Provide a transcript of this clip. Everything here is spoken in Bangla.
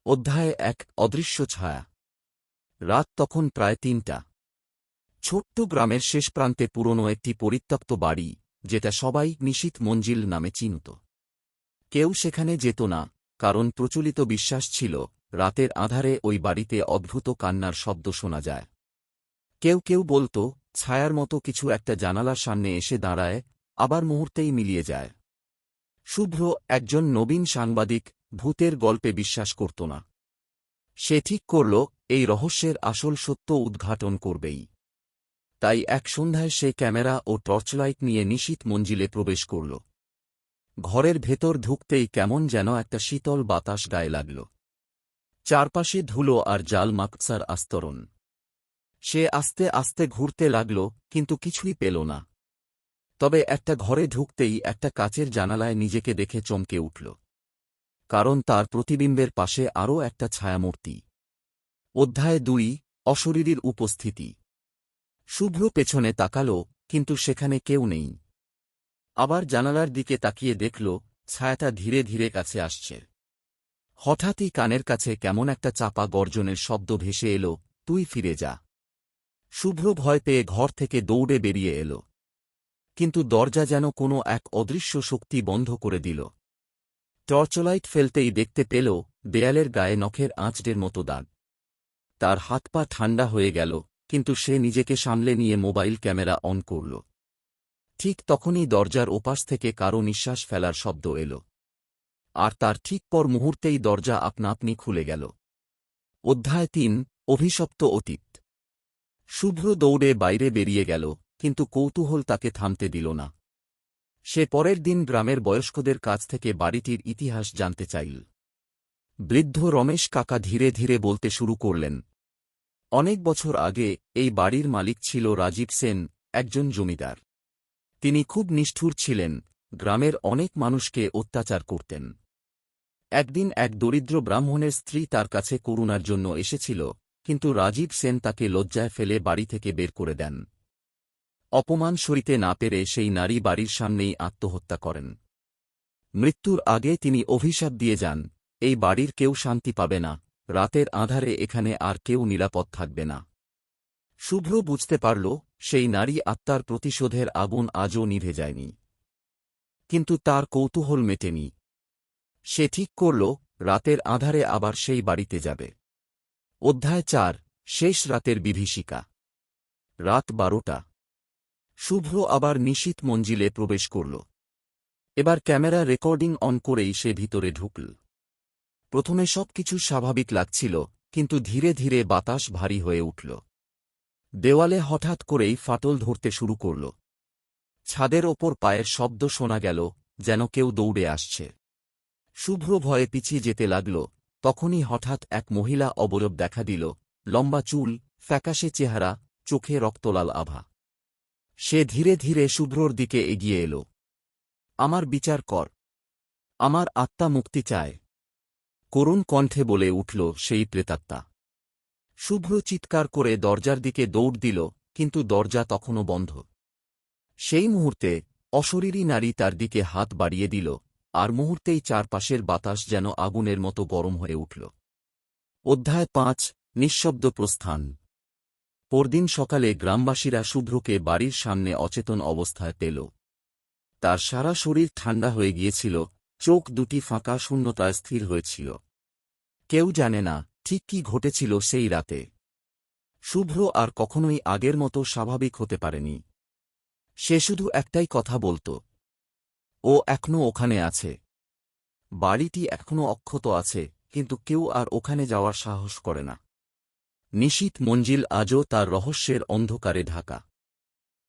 অধ্যায় ১ অদৃশ্য ছায়া। রাত তখন প্রায় ৩টা। ছোট্ট গ্রামের শেষ প্রান্তে পুরনো একটি পরিত্যক্ত বাড়ি, যেটা সবাই নিশীথ মঞ্জিল নামে চিনত। কেউ সেখানে যেত না, কারণ প্রচলিত বিশ্বাস ছিল রাতের আঁধারে ওই বাড়িতে অদ্ভুত কান্নার শব্দ শোনা যায়। কেউ কেউ বলত ছায়ার মতো কিছু একটা জানালার সামনে এসে দাঁড়ায়, আবার মুহূর্তেই মিলিয়ে যায়। শুভ্র, একজন নবীন সাংবাদিক, ভূতের গল্পে বিশ্বাস করত না। সে ঠিক করল এই রহস্যের আসল সত্য উদ্ঘাটন করবেই। তাই এক সন্ধ্যায় সে ক্যামেরা ও টর্চলাইট নিয়ে নিশীথ মঞ্জিলে প্রবেশ করল। ঘরের ভেতর ঢুকতেই কেমন যেন একটা শীতল বাতাস গায়ে লাগল। চারপাশে ধুলো আর জাল মাকসার আস্তরণ। সে আস্তে আস্তে ঘুরতে লাগল, কিন্তু কিছুই পেল না। তবে একটা ঘরে ঢুকতেই একটা কাচের জানালায় নিজেকে দেখে চমকে উঠল, কারণ তার প্রতিবিম্বের পাশে আরও একটা ছায়ামূর্তি। অধ্যায় ২ অশরীরীর উপস্থিতি। শুভ্র পেছনে তাকাল, কিন্তু সেখানে কেউ নেই। আবার জানালার দিকে তাকিয়ে দেখল ছায়াটা ধীরে ধীরে কাছে আসছে। হঠাৎই কানের কাছে কেমন একটা চাপা গর্জনের শব্দ ভেসে এল, তুই ফিরে যা। শুভ্র ভয় পেয়ে ঘর থেকে দৌড়ে বেরিয়ে এল, কিন্তু দরজা যেন কোনো এক অদৃশ্য শক্তি বন্ধ করে দিল। টর্চলাইট ফেলতেই দেখতে পেল দেয়ালের গায়ে নখের আঁচড়ের মতো দাগ। তার হাত পা ঠান্ডা হয়ে গেল, কিন্তু সে নিজেকে সামলে নিয়ে মোবাইল ক্যামেরা অন করল। ঠিক তখনই দরজার ওপাশ থেকে কারো নিঃশ্বাস ফেলার শব্দ এল, আর তার ঠিক পর মুহূর্তেই দরজা আপনা আপনি খুলে গেল। অধ্যায় ৩ অভিশপ্ত অতীত। শুভ্র দৌড়ে বাইরে বেরিয়ে গেল, কিন্তু কৌতূহল তাকে থামতে দিল না। সে পরের দিন গ্রামের বয়স্কদের কাছ থেকে বাড়িটির ইতিহাস জানতে চাইল। বৃদ্ধ রমেশ কাকা ধীরে ধীরে বলতে শুরু করলেন, অনেক বছর আগে এই বাড়ির মালিক ছিল রাজীব সেন, একজন জমিদার। তিনি খুব নিষ্ঠুর ছিলেন, গ্রামের অনেক মানুষকে অত্যাচার করতেন। একদিন এক দরিদ্র ব্রাহ্মণের স্ত্রী তার কাছে করুণার জন্য এসেছিল, কিন্তু রাজীব সেন তাকে লজ্জায় ফেলে বাড়ি থেকে বের করে দেন। অপমান সইতে না পেরে সেই নারী বাড়ির সামনেই আত্মহত্যা করেন। মৃত্যুর আগে তিনি অভিশাপ দিয়ে যান, এই বাড়ির কেউ শান্তি পাবে না, রাতের আঁধারে এখানে আর কেউ নিরাপদ থাকবে না। শুভ্র বুঝতে পারল সেই নারী আত্মার প্রতিশোধের আগুন আজও নিভে যায়নি। কিন্তু তার কৌতূহল মেটেনি। সে ঠিক করল রাতের আঁধারে আবার সেই বাড়িতে যাবে। অধ্যায় ৪ শেষ রাতের বিভীষিকা। রাত ১২টা। শুভ্র আবার নিশীথ মঞ্জিলে প্রবেশ করল। এবার ক্যামেরা রেকর্ডিং অন করেই সে ভিতরে ঢুকল। প্রথমে সবকিছু স্বাভাবিক লাগছিল, কিন্তু ধীরে ধীরে বাতাস ভারী হয়ে উঠল। দেওয়ালে হঠাৎ করেই ফাটল ধরতে শুরু করল। ছাদের ওপর পায়ের শব্দ শোনা গেল, যেন কেউ দৌড়ে আসছে। শুভ্র ভয়ে পিছিয়ে যেতে লাগল। তখনই হঠাৎ এক মহিলা অবয়ব দেখা দিল, লম্বা চুল, ফ্যাকাশে চেহারা, চোখে রক্তলাল আভা। সে ধীরে ধীরে শুভ্রর দিকে এগিয়ে এল। আমার বিচার কর, আমার আত্মা মুক্তি চায়, করুণ কণ্ঠে বলে উঠল সেই প্রেতাত্মা। শুভ্র চিৎকার করে দরজার দিকে দৌড় দিল, কিন্তু দরজা তখনও বন্ধ। সেই মুহূর্তে অশরীরী নারী তার দিকে হাত বাড়িয়ে দিল, আর মুহূর্তেই চারপাশের বাতাস যেন আগুনের মতো গরম হয়ে উঠল। অধ্যায় ৫ নিঃশব্দ প্রস্থান। পরদিন সকালে গ্রামবাসীরা শুভ্রকে বাড়ির সামনে অচেতন অবস্থায় পেল। তার সারা শরীর ঠান্ডা হয়ে গিয়েছিল, চোখ দুটি ফাঁকা শূন্যতায় স্থির হয়েছিল। কেউ জানে না ঠিক কি ঘটেছিল সেই রাতে। শুভ্র আর কখনোই আগের মতো স্বাভাবিক হতে পারেনি। সে শুধু একটাই কথা বলত, ও এখনো ওখানে আছে। বাড়িটি এখনো অক্ষত আছে, কিন্তু কেউ আর ওখানে যাওয়ার সাহস করে না। নিশীথ মঞ্জিল আজও তার রহস্যের অন্ধকারে ঢাকা।